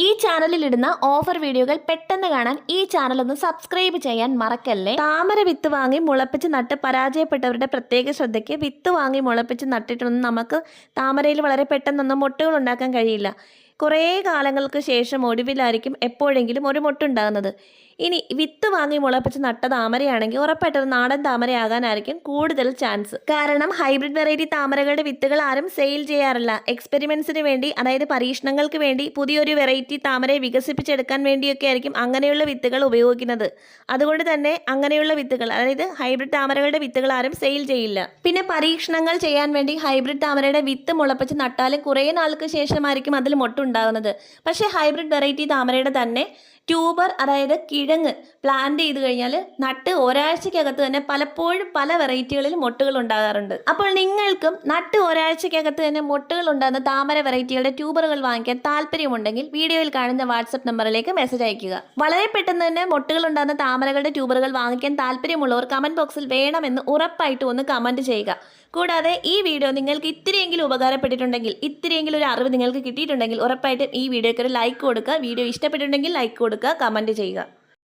ഈ ചാനലിൽ ഇടുന്ന ഓഫർ വീഡിയോകൾ പെട്ടെന്ന് കാണാൻ ഈ ചാനൽ ഒന്ന് സബ്സ്ക്രൈബ് ചെയ്യാൻ മറക്കല്ലേ. താമര വിത്ത് വാങ്ങി മുളപ്പിച്ച് നട്ട് പരാജയപ്പെട്ടവരുടെ പ്രത്യേക ശ്രദ്ധയ്ക്ക്, വിത്ത് വാങ്ങി മുളപ്പിച്ച് നട്ടിട്ടൊന്നും നമുക്ക് താമരയിൽ വളരെ പെട്ടെന്നൊന്നും മൊട്ടുകൾ ഉണ്ടാക്കാൻ കഴിയില്ല. കുറേ കാലങ്ങൾക്ക് ശേഷം ഒടുവിലായിരിക്കും എപ്പോഴെങ്കിലും ഒരു മൊട്ടുണ്ടാകുന്നത്. ഇനി വിത്ത് വാങ്ങി മുളപ്പിച്ച് നട്ട താമരയാണെങ്കിൽ ഉറപ്പായിട്ടൊരു നാടൻ താമരയാകാനായിരിക്കും കൂടുതൽ ചാൻസ്. കാരണം ഹൈബ്രിഡ് വെറൈറ്റി താമരകളുടെ വിത്തുകൾ ആരും സെയിൽ ചെയ്യാറില്ല. എക്സ്പെരിമെന്റ്സിന് വേണ്ടി, അതായത് പരീക്ഷണങ്ങൾക്ക് വേണ്ടി പുതിയൊരു വെറൈറ്റി താമരയെ വികസിപ്പിച്ചെടുക്കാൻ വേണ്ടിയൊക്കെ ആയിരിക്കും അങ്ങനെയുള്ള വിത്തുകൾ ഉപയോഗിക്കുന്നത്. അതുകൊണ്ട് തന്നെ അങ്ങനെയുള്ള വിത്തുകൾ, അതായത് ഹൈബ്രിഡ് താമരകളുടെ വിത്തുകൾ ആരും സെയിൽ ചെയ്യില്ല. പിന്നെ പരീക്ഷണങ്ങൾ ചെയ്യാൻ വേണ്ടി ഹൈബ്രിഡ് താമരയുടെ വിത്ത് മുളപ്പിച്ച് നട്ടാലും കുറേ നാൾക്ക് ശേഷമായിരിക്കും അതിൽ മൊട്ടുണ്ടാകുന്നത്. പക്ഷേ ഹൈബ്രിഡ് വെറൈറ്റി താമരയുടെ തന്നെ ട്യൂബർ, അതായത് കിഴങ്ങ് പ്ലാന്റ് ചെയ്ത് കഴിഞ്ഞാൽ നട്ട് ഒരാഴ്ചക്കകത്ത് തന്നെ പലപ്പോഴും പല വെറൈറ്റികളിൽ മൊട്ടുകൾ ഉണ്ടാകാറുണ്ട്. അപ്പോൾ നിങ്ങൾക്കും നട്ട് ഒരാഴ്ചക്കകത്ത് തന്നെ മൊട്ടുകൾ ഉണ്ടാകുന്ന താമര വെറൈറ്റികളുടെ ട്യൂബറുകൾ വാങ്ങിക്കാൻ താല്പര്യമുണ്ടെങ്കിൽ വീഡിയോയിൽ കാണുന്ന വാട്സപ്പ് നമ്പറിലേക്ക് മെസ്സേജ് അയയ്ക്കുക. വളരെ പെട്ടെന്ന് തന്നെ മൊട്ടുകൾ ഉണ്ടാകുന്ന താമരകളുടെ ട്യൂബറുകൾ വാങ്ങിക്കാൻ താല്പര്യമുള്ളവർ കമന്റ് ബോക്സിൽ വേണമെന്ന് ഉറപ്പായിട്ടും ഒന്ന് കമന്റ് ചെയ്യുക. കൂടാതെ ഈ വീഡിയോ നിങ്ങൾക്ക് ഇത്തിരിയെങ്കിലും ഉപകാരപ്പെട്ടിട്ടുണ്ടെങ്കിൽ, ഇത്തിരിയെങ്കിലും ഒരു അറിവ് നിങ്ങൾക്ക് കിട്ടിയിട്ടുണ്ടെങ്കിൽ ഉറപ്പായിട്ടും ഈ വീഡിയോയ്ക്ക് ഒരു ലൈക്ക് കൊടുക്കുക. വീഡിയോ ഇഷ്ടപ്പെട്ടിട്ടുണ്ടെങ്കിൽ ലൈക്ക് കൊടുക്കുക, കമന്റ് ചെയ്യുക.